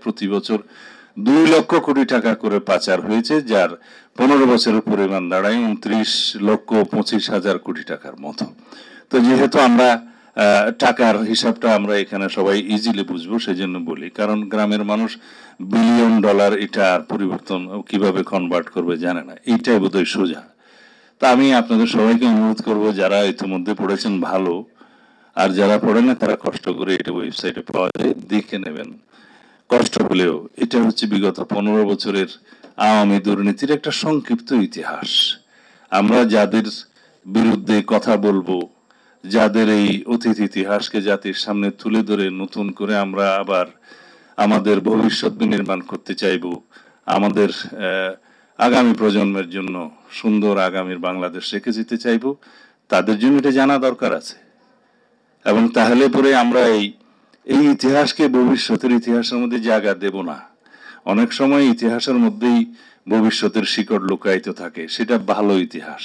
প্রতি বছর 2 লক্ষ কোটি টাকা করে পাচার হয়েছে, যার 15 বছরের পরিমাণ দাঁড়ায় 29,25,000 কোটি টাকার মতো। তো যেহেতু আমরা টাকার হিসাবটা আমরা এখানে সবাই ইজিলি বুঝবো, সেই জন্য বলি, কারণ গ্রামের মানুষ বিলিয়ন ডলার এটা পরিবর্তন কিভাবে কনভার্ট করবে জানে না, এইটাই বোধহয় সোজা। তা আমি আপনাদের সবাইকে অনুরোধ করব, যারা ইতিমধ্যে পড়েছেন ভালো, আর যারা পড়েন না তারা কষ্ট করে এটা ওয়েবসাইটে পাওয়া যায়, দেখে নেবেন কষ্ট হলেও। এটা হচ্ছে বিগত 15 বছরের আওয়ামী দুর্নীতির একটা সংক্ষিপ্ত ইতিহাস। আমরা যাদের বিরুদ্ধে কথা বলবো, যাদের এই অতীত ইতিহাসকে জাতির সামনে তুলে ধরে নতুন করে আমরা আবার আমাদের ভবিষ্যৎ বিনির্মাণ করতে চাইব, আমাদের আগামী প্রজন্মের জন্য সুন্দর আগামীর বাংলাদেশ রেখে যেতে চাইব, তাদের জন্য এটা জানা দরকার আছে। এবং তাহলে পরে আমরা এই ইতিহাসকে ভবিষ্যতের ইতিহাসের মধ্যে জায়গা দেব না। অনেক সময় ইতিহাসের মধ্যেই ভবিষ্যতের শিকড় লুকায়িত থাকে, সেটা ভালো ইতিহাস,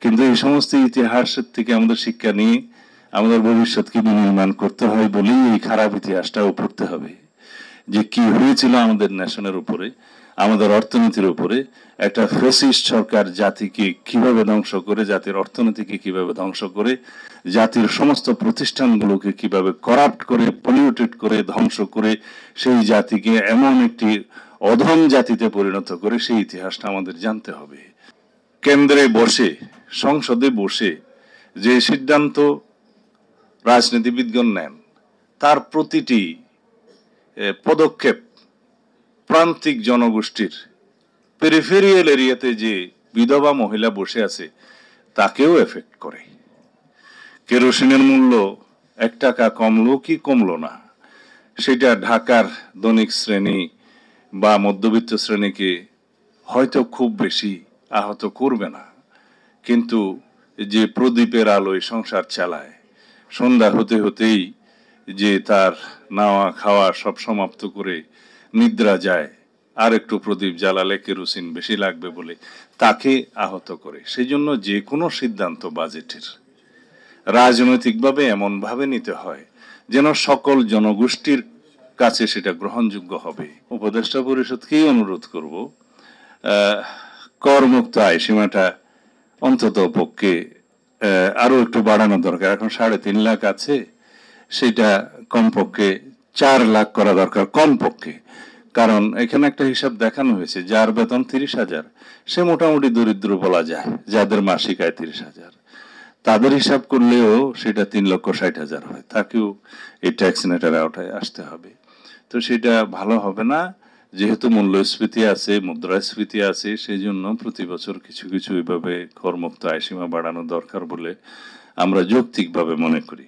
কিন্তু এই সমস্ত ইতিহাসের থেকে আমাদের শিক্ষা নিয়ে আমাদের ভবিষ্যৎকে বিনির্মাণ করতে হয় বলেই এই খারাপ ইতিহাসটাও পড়তে হবে, যে কি হয়েছিল আমাদের ন্যাশনের উপরে, আমাদের অর্থনীতির উপরে। একটা ফ্যাসিস্ট সরকার জাতিকে কিভাবে ধ্বংস করে, জাতির অর্থনীতিকে কিভাবে ধ্বংস করে, জাতির সমস্ত প্রতিষ্ঠানগুলোকে কিভাবে করাপ্ট করে, পলিউটেড করে, ধ্বংস করে সেই জাতিকে এমন একটি অধম জাতিতে পরিণত করে, সেই ইতিহাসটা আমাদের জানতে হবে। কেন্দ্রে বসে, সংসদে বসে যে সিদ্ধান্ত রাজনীতিবিদগণ নেন, তার প্রতিটি পদক্ষেপ প্রান্তিক জনগোষ্ঠীর, পেরিফেরিয়াল এরিয়াতে যে বিধবা মহিলা বসে আছে তাকেও এফেক্ট করে। কেরোসিনের মূল্য 1 টাকা কমলো কি কমলো না, সেটা ঢাকার ধনিক শ্রেণী বা মধ্যবিত্ত শ্রেণীকে হয়তো খুব বেশি আহত করবে না, কিন্তু যে প্রদীপের আলোয় সংসার চালায়, সন্ধ্যা হতে হতেই যে তার নাওয়া খাওয়া সব সমাপ্ত করে নিদ্রা যায়, আর একটু প্রদীপ জ্বালালে কেরোসিন বেশি লাগবে বলে, তাকে আহত করে। সেই জন্য যে কোনো সিদ্ধান্ত বাজেটের রাজনৈতিকভাবে এমনভাবে নিতে হয় যেন সকল জনগোষ্ঠীর কাছে সেটা গ্রহণযোগ্য হবে। উপদেষ্টা পরিষদকেই অনুরোধ করব, করমুক্ত আয় সীমাটা অন্তত পক্ষে আরো একটু বাড়ানো দরকার। এখন 3.5 লাখ আছে, সেটা কমপক্ষে 4 লাখ করা দরকার কমপক্ষে। কারণ এখানে একটা হিসাব দেখানো হয়েছে, যার বেতন 30,000 সে মোটামুটি দরিদ্র বলা যায়, যাদের মাসিক আয় 30,000, তাদের হিসাব করলেও সেটা 3,60,000 হয়, তাকেও এই ট্যাক্স নেটের আওতায় আসতে হবে। তো সেটা ভালো হবে না, যেহেতু মূল্যস্ফীতি আছে, মুদ্রাস্ফীতি আছে, সেই জন্য প্রতি বছর কিছু কিছু এইভাবে করমুক্ত আয় সীমা বাড়ানো দরকার বলে আমরা যৌক্তিকভাবে মনে করি।